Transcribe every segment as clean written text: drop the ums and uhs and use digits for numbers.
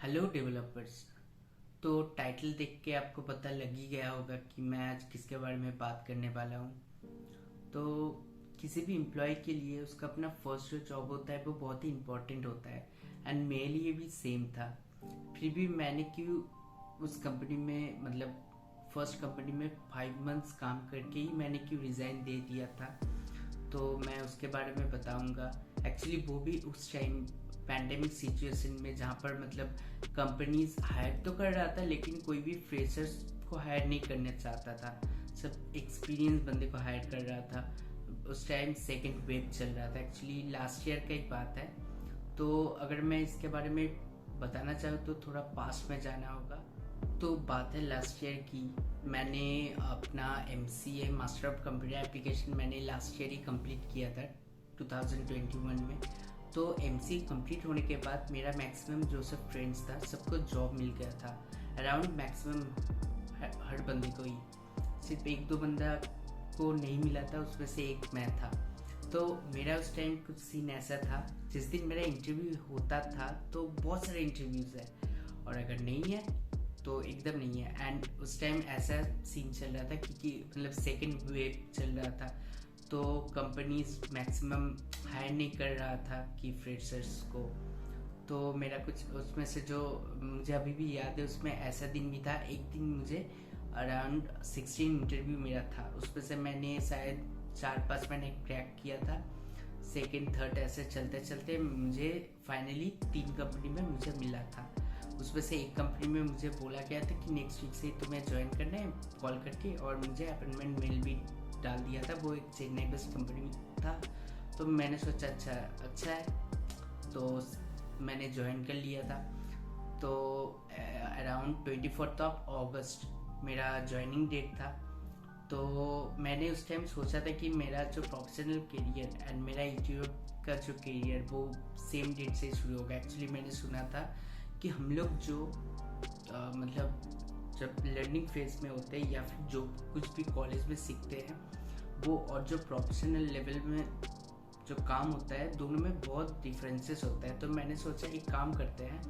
Hello developers. तो title देख के आपको पता लग ही गया होगा कि मैं आज किसके बारे में बात करने वाला हूँ। तो किसी भी एम्प्लॉय के लिए उसका अपना फर्स्ट जो जॉब होता है वो बहुत ही इम्पोर्टेंट होता है। एंड मेरे लिए भी सेम था। फिर भी मैंने क्यों उस कंपनी में फर्स्ट कंपनी में 5 मंथ्स काम करके ही मैंने क्यों रिज़ाइन दे दिया था, तो मैं उसके बारे में बताऊंगा। एक्चुअली वो भी उस टाइम पैंडेमिक सिचुएशन में, जहाँ पर कंपनीज हायर तो कर रहा था लेकिन कोई भी फ्रेशर्स को हायर नहीं करना चाहता था। सब एक्सपीरियंस बंदे को हायर कर रहा था। उस टाइम सेकेंड वेव चल रहा था। एक्चुअली लास्ट ईयर का एक बात है। तो अगर मैं इसके बारे में बताना चाहूँ तो थोड़ा पास्ट में जाना होगा। तो बात है लास्ट ईयर की। मैंने अपना MCA master of computer application मैंने लास्ट ईयर ही कंप्लीट किया था 2021 में। तो MCA कंप्लीट होने के बाद मेरा मैक्सिमम जो सब फ्रेंड्स था सबको जॉब मिल गया था। अराउंड मैक्सिमम हर बंदे को ही, सिर्फ एक दो बंदा को नहीं मिला था, उसमें से एक मैं था। तो मेरा उस टाइम कुछ सीन ऐसा था, जिस दिन मेरा इंटरव्यू होता था तो बहुत सारे इंटरव्यूज़ है और अगर नहीं है तो एकदम नहीं है। एंड उस टाइम ऐसा सीन चल रहा था क्योंकि सेकेंड वेव चल रहा था, तो कंपनीज मैक्सिमम हायर नहीं कर रहा था कि फ्रेशर्स को। तो मेरा कुछ उसमें से जो मुझे अभी भी याद है, उसमें ऐसा दिन भी था, एक दिन मुझे अराउंड 16 इंटरव्यू मेरा था, उसमें से मैंने शायद 4-5 मैंने क्रैक किया था। सेकेंड थर्ड ऐसे चलते चलते मुझे फाइनली 3 कंपनी में मुझे मिला था। उसमें से एक कंपनी में मुझे बोला गया था कि नेक्स्ट वीक से तुम्हें ज्वाइन करना है कॉल करके, और मुझे अपॉइंटमेंट मेल भी डाल दिया था। वो एक चेन्नई बेस्ड कंपनी था। तो मैंने सोचा अच्छा है, तो मैंने ज्वाइन कर लिया था। तो अराउंड 24 अगस्त मेरा ज्वाइनिंग डेट था। तो मैंने उस टाइम सोचा था कि मेरा जो प्रोफेशनल करियर एंड मेरा यूट्यूब का जो करियर वो सेम डेट से शुरू होगा। एक्चुअली मैंने सुना था कि हम लोग जो जब लर्निंग फेज में होते हैं या फिर जो कुछ भी कॉलेज में सीखते हैं वो, और जो प्रोफेशनल लेवल में जो काम होता है, दोनों में बहुत डिफरेंसेस होता है। तो मैंने सोचा एक काम करते हैं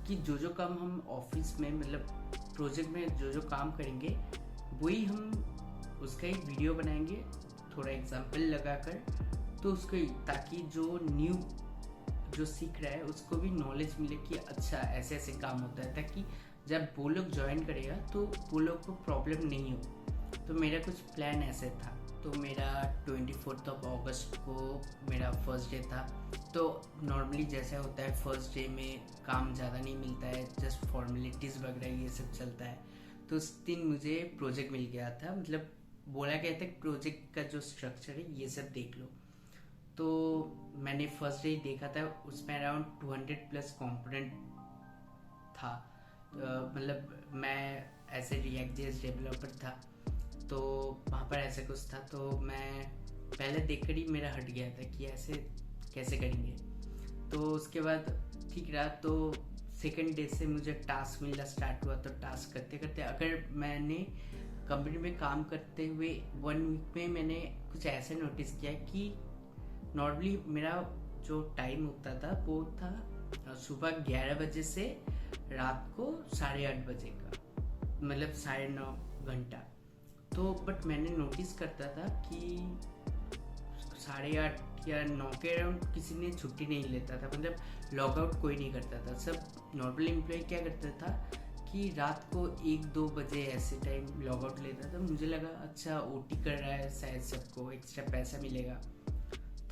कि जो काम हम ऑफिस में प्रोजेक्ट में जो काम करेंगे वही हम उसका एक वीडियो बनाएंगे थोड़ा एग्जाम्पल लगाकर, तो उसको, ताकि जो न्यू जो सीख रहा है उसको भी नॉलेज मिले कि अच्छा ऐसे ऐसे काम होता है, ताकि जब वो लोग ज्वाइन करेगा तो वो लोग को प्रॉब्लम नहीं हो। तो मेरा कुछ प्लान ऐसे था। तो मेरा 24 अगस्त को मेरा फर्स्ट डे था। तो नॉर्मली जैसा होता है फर्स्ट डे में काम ज़्यादा नहीं मिलता है, जस्ट फॉर्मेलिटीज़ वगैरह ये सब चलता है। तो उस दिन मुझे प्रोजेक्ट मिल गया था, बोला गया था प्रोजेक्ट का जो स्ट्रक्चर है ये सब देख लो। तो मैंने फर्स्ट डे देखा था, उसमें अराउंड 200+ कंपोनेंट था। मैं ऐसे रिएक्ट.जेएस डेवलपर था, तो वहाँ पर ऐसा कुछ था। तो मैं पहले देखकर ही मेरा हट गया था कि ऐसे कैसे करेंगे। तो उसके बाद ठीक रहा। तो सेकंड डे से मुझे टास्क मिलना स्टार्ट हुआ। तो टास्क करते करते, अगर मैंने कंपनी में काम करते हुए 1 वीक में मैंने कुछ ऐसे नोटिस किया कि नॉर्मली मेरा जो टाइम होता था वो था सुबह 11 बजे से रात को 8:30 बजे का, 9.5 घंटा। तो बट मैंने नोटिस करता था कि 8:30 या 9 के अराउंड किसी ने छुट्टी नहीं लेता था, लॉग आउट कोई नहीं करता था। सब नॉर्मल एम्प्लॉय क्या करता था कि रात को 1-2 बजे ऐसे टाइम लॉग आउट लेता था। मुझे लगा अच्छा OT कर रहा है, शायद सबको एक्स्ट्रा पैसा मिलेगा।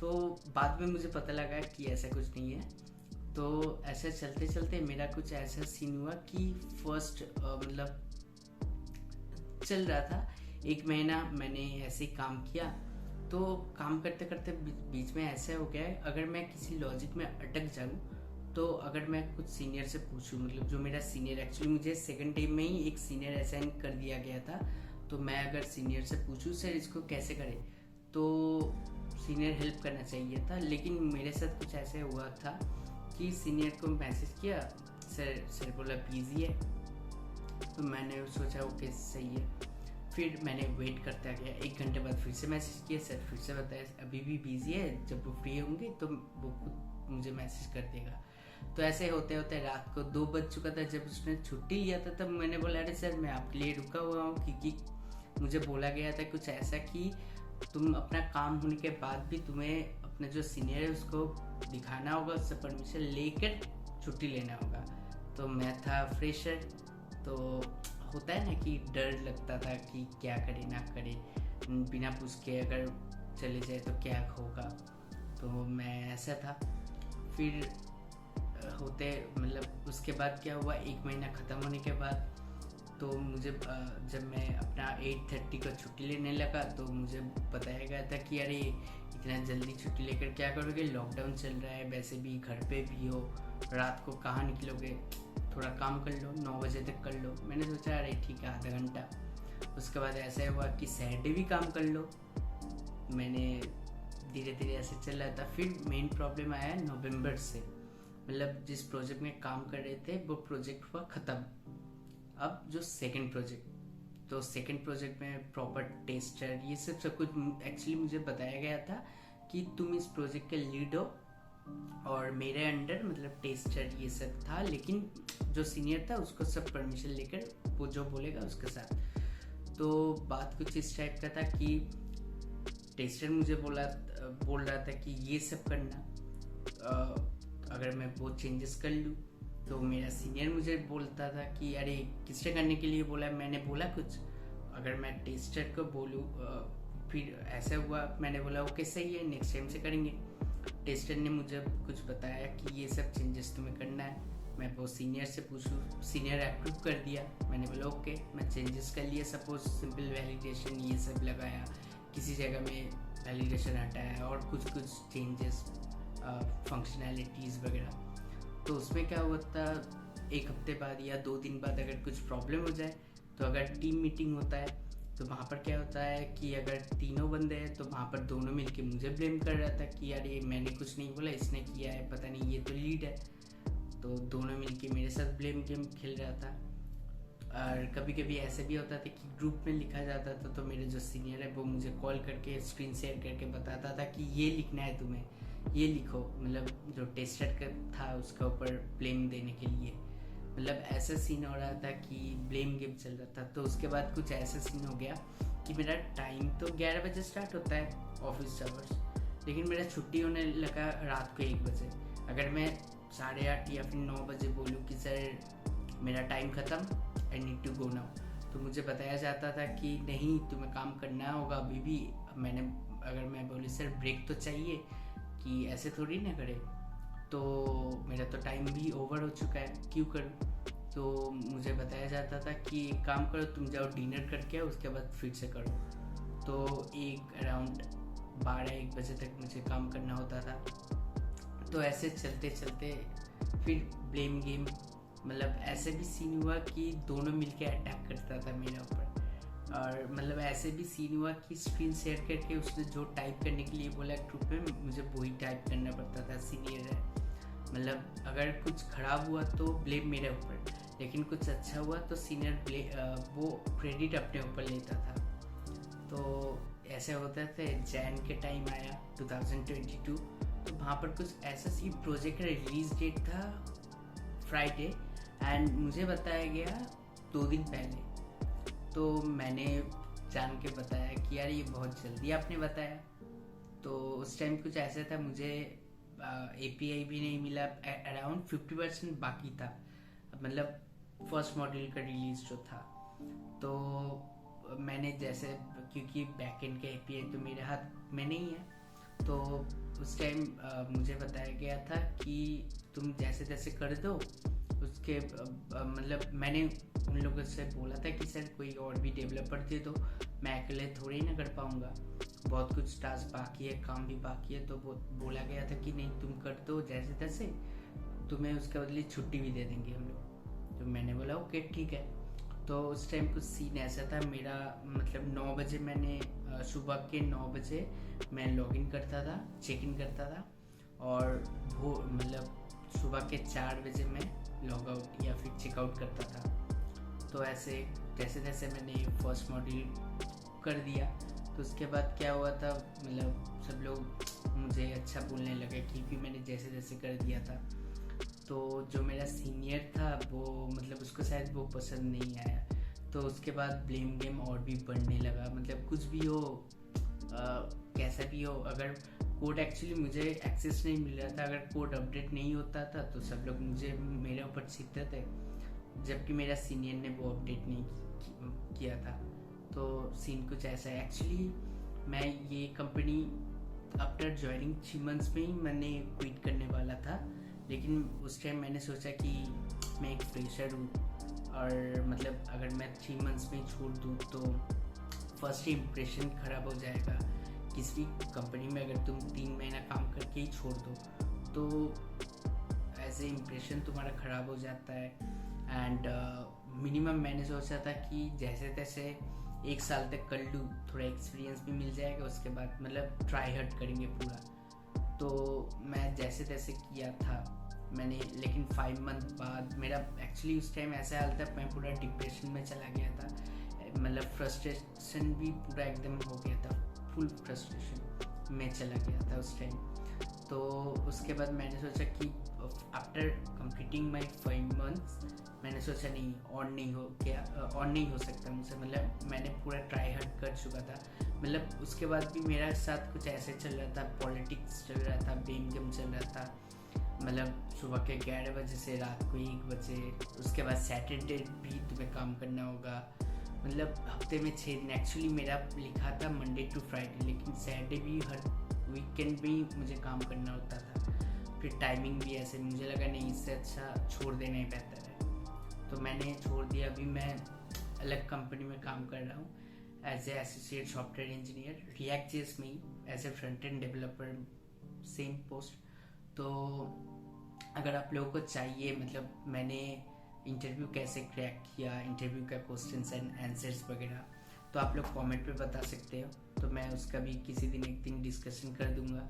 तो बाद में मुझे पता लगा कि ऐसा कुछ नहीं है। तो ऐसे चलते चलते मेरा कुछ ऐसा सीन हुआ कि फर्स्ट चल रहा था 1 महीना मैंने ऐसे ही काम किया। तो काम करते करते बीच में ऐसा हो गया है, अगर मैं किसी लॉजिक में अटक जाऊँ, तो अगर मैं कुछ सीनियर से पूछूं, जो मेरा सीनियर, एक्चुअली मुझे सेकंड डे में ही एक सीनियर असाइन कर दिया गया था। तो मैं अगर सीनियर से पूछूं सर इसको कैसे करें, तो सीनियर हेल्प करना चाहिए था। लेकिन मेरे साथ कुछ ऐसे हुआ था कि सीनियर को मैसेज किया, सर बोला बिजी है। तो मैंने सोचा ओके सही है। फिर मैंने वेट करता गया, 1 घंटे बाद फिर से मैसेज किया, सर फिर से बताया अभी भी बिजी है, जब वो फ्री होंगे तो वो खुद मुझे मैसेज कर देगा। तो ऐसे होते होते रात को 2 बज चुका था। जब उसने छुट्टी लिया था तब मैंने बोला अरे सर मैं आपके लिए रुका हुआ हूँ, क्योंकि मुझे बोला गया था कुछ ऐसा कि तुम अपना काम होने के बाद भी तुम्हें अपने जो सीनियर है उसको दिखाना होगा, उससे परमिशन लेकर छुट्टी लेना होगा। तो मैं था फ्रेशर, तो होता है ना कि डर लगता था कि क्या करे ना करे, बिना पूछ के अगर चले जाए तो क्या होगा। तो मैं ऐसा था। फिर होते मतलब उसके बाद क्या हुआ, 1 महीना ख़त्म होने के बाद तो मुझे जब मैं अपना 8:30 को छुट्टी लेने लगा तो मुझे बताया गया था कि अरे इतना जल्दी छुट्टी लेकर क्या करोगे, लॉकडाउन चल रहा है, वैसे भी घर पे भी हो, रात को कहाँ निकलोगे, थोड़ा काम कर लो, 9 बजे तक कर लो। मैंने सोचा अरे ठीक है आधा घंटा। उसके बाद ऐसा हुआ कि सैटरडे भी काम कर लो। मैंने धीरे धीरे ऐसे चल रहा था। फिर मेन प्रॉब्लम आया नवंबर से, मतलब जिस प्रोजेक्ट में काम कर रहे थे वो प्रोजेक्ट हुआ ख़त्म। अब जो सेकंड प्रोजेक्ट, तो सेकंड प्रोजेक्ट में प्रॉपर टेस्टर ये सब कुछ एक्चुअली मुझे बताया गया था कि तुम इस प्रोजेक्ट के लीड हो और मेरे अंडर मतलब टेस्टर ये सब था, लेकिन जो सीनियर था उसको सब परमिशन लेकर वो जो बोलेगा उसके साथ। तो बात कुछ इस टाइप का था कि टेस्टर मुझे बोल रहा था कि ये सब करना, अगर मैं वो चेंजेस कर लूँ। तो मेरा सीनियर मुझे बोलता था कि अरे किसने करने के लिए बोला, मैंने बोला कुछ, अगर मैं टेस्टर को बोलूँ। फिर ऐसा हुआ, मैंने बोला ओके सही है नेक्स्ट टाइम से करेंगे। टेस्टर ने मुझे कुछ बताया कि ये सब चेंजेस तुम्हें करना है। मैं वो सीनियर से पूछूँ, सीनियर अप्रूव कर दिया। मैंने बोला ओके, मैं चेंजेस कर लिए। सपोज सिंपल वैलिडेशन ये सब लगाया, किसी जगह में वैलिडेशन हटाया और कुछ चेंजेस फंक्शनैलिटीज़ वगैरह। तो उसमें क्या होता, 1 हफ्ते बाद या 2 दिन बाद अगर कुछ प्रॉब्लम हो जाए तो अगर टीम मीटिंग होता है तो वहाँ पर क्या होता है कि अगर तीनों बंदे हैं तो वहाँ पर दोनों मिलके मुझे ब्लेम कर रहा था कि यार ये मैंने कुछ नहीं बोला, इसने किया है, पता नहीं ये तो लीड है। तो दोनों मिलके मेरे साथ ब्लेम गेम खेल रहा था। और कभी कभी ऐसे भी होता था कि ग्रुप में लिखा जाता था तो मेरे जो सीनियर है वो मुझे कॉल करके स्क्रीन शेयर करके बताता था कि ये लिखना है तुम्हें, ये लिखो, मतलब जो टेस्टर का था उसके ऊपर ब्लेम देने के लिए। मतलब ऐसा सीन हो रहा था कि ब्लेम गेम चल रहा था। तो उसके बाद कुछ ऐसा सीन हो गया कि मेरा टाइम तो 11 बजे स्टार्ट होता है ऑफिस आवर्स, लेकिन मेरा छुट्टी होने लगा रात को 1 बजे। अगर मैं 8:30 या फिर 9 बजे बोलूँ कि सर मेरा टाइम ख़त्म, I need to go now, तो मुझे बताया जाता था कि नहीं तुम्हें काम करना होगा अभी भी। अगर मैं बोली सर ब्रेक तो चाहिए, कि ऐसे थोड़ी ना करे, तो मेरा तो टाइम भी ओवर हो चुका है, क्यों करूँ। तो मुझे बताया जाता था कि एक काम करो, तुम जाओ डिनर करके आओ, उसके बाद फिर से करो। तो अराउंड 12-1 बजे तक मुझे काम करना होता था। तो ऐसे चलते चलते फिर ब्लेम गेम, मतलब ऐसे भी सीन हुआ कि दोनों मिलके अटैक करता था मेरे ऊपर। और मतलब ऐसे भी सीन हुआ कि स्क्रीन शेयर करके उसने जो टाइप करने के लिए बोला ग्रुप में, मुझे वही टाइप करना पड़ता था। सीनियर है, मतलब अगर कुछ खराब हुआ तो ब्लेम मेरे ऊपर, लेकिन कुछ अच्छा हुआ तो सीनियर वो क्रेडिट अपने ऊपर लेता था। तो ऐसे होता था। जैन के टाइम आया 2022, तो वहाँ पर कुछ ऐसा सी प्रोजेक्ट का रिलीज डेट था फ्राइडे, एंड मुझे बताया गया 2 दिन पहले। तो मैंने जान के बताया कि यार ये बहुत जल्दी आपने बताया। तो उस टाइम कुछ ऐसा था, मुझे API भी नहीं मिला, अराउंड 50% बाकी था, मतलब फर्स्ट मॉड्यूल का रिलीज जो था। तो मैंने जैसे, क्योंकि बैकएंड का API तो मेरे हाथ में नहीं है, तो उस टाइम मुझे बताया गया था कि तुम जैसे तैसे कर दो। उसके मतलब मैंने उन लोगों से बोला था कि सर कोई और भी डेवलपर दे दो, मैं अकेले थोड़ी ना कर पाऊँगा, बहुत कुछ टास्क बाकी है, काम भी बाकी है। तो वो बोला गया था कि नहीं तुम कर दो जैसे तैसे, तुम्हें उसके बदले छुट्टी भी दे देंगे हम लोग। तो मैंने बोला ओके ठीक है। तो उस टाइम कुछ सीन ऐसा था, मेरा मतलब 9 बजे मैंने सुबह के 9 बजे मैं लॉगिन करता था, चेक इन करता था, और वो मतलब सुबह के 4 बजे मैं लॉग आउट या फिर चेकआउट करता था। तो ऐसे जैसे जैसे मैंने फर्स्ट मॉड्यूल कर दिया, तो उसके बाद क्या हुआ था, मतलब सब लोग मुझे अच्छा बोलने लगे क्योंकि मैंने जैसे जैसे कर दिया था। तो जो मेरा सीनियर था वो मतलब उसको शायद वो पसंद नहीं आया, तो उसके बाद ब्लेम गेम और भी बढ़ने लगा। मतलब कुछ भी हो, कैसा भी हो, अगर कोड एक्चुअली मुझे एक्सेस नहीं मिल रहा था, अगर कोड अपडेट नहीं होता था तो सब लोग मुझे मेरे ऊपर चीखते थे, जबकि मेरा सीनियर ने वो अपडेट नहीं किया था। तो सीन कुछ ऐसा है। एक्चुअली मैं ये कंपनी आफ्टर ज्वाइनिंग 3 मंथ्स में ही मैंने क्विट करने वाला था, लेकिन उस टाइम मैंने सोचा कि मैं एक फ्रेशर हूँ और मतलब अगर मैं 3 मंथ्स में छोड़ दूँ तो फर्स्ट इम्प्रेशन ख़राब हो जाएगा। किसी भी कंपनी में अगर तुम 3 महीना काम करके ही छोड़ दो तो एज ए इम्प्रेशन तुम्हारा ख़राब हो जाता है। एंड मिनिमम मैंने सोचा था कि जैसे तैसे 1 साल तक कर लूँ, थोड़ा एक्सपीरियंस भी मिल जाएगा, उसके बाद मतलब ट्राई हार्ड करेंगे पूरा। तो मैं जैसे तैसे किया था मैंने, लेकिन 5 मंथ बाद मेरा एक्चुअली उस टाइम ऐसा हाल था, मैं पूरा डिप्रेशन में चला गया था। मतलब फ्रस्ट्रेशन भी पूरा एकदम हो गया था, फुल फ्रस्ट्रेशन में चला गया था उस टाइम। तो उसके बाद मैंने सोचा कि आफ्टर कंप्लीटिंग माई 5 मंथ्स मैंने सोचा नहीं, और नहीं हो सकता मुझसे। मतलब मैंने पूरा ट्राई हार्ड कर चुका था। मतलब उसके बाद भी मेरा साथ कुछ ऐसे चल रहा था, पॉलिटिक्स चल रहा था, ब्लेम गेम चल रहा था। मतलब सुबह के 11 बजे से रात को 1 बजे, उसके बाद सैटरडे भी तुम्हें काम करना होगा। मतलब हफ्ते में 6 दिन, एक्चुअली मेरा लिखा था मंडे टू फ्राइडे, लेकिन सैटरडे भी, हर वीकेंड भी मुझे काम करना होता था। फिर टाइमिंग भी ऐसे, मुझे लगा नहीं, इससे अच्छा छोड़ देना ही बेहतर है। तो मैंने छोड़ दिया। अभी मैं अलग कंपनी में काम कर रहा हूँ as a associate software engineer, React JS में ही, as a front end developer, same post. तो अगर आप लोगों को चाहिए, मतलब मैंने इंटरव्यू कैसे क्रैक किया, इंटरव्यू का क्वेश्चंस एंड आंसर्स वगैरह, तो आप लोग कमेंट पे बता सकते हो, तो मैं उसका भी किसी दिन एक दिन डिस्कशन कर दूंगा।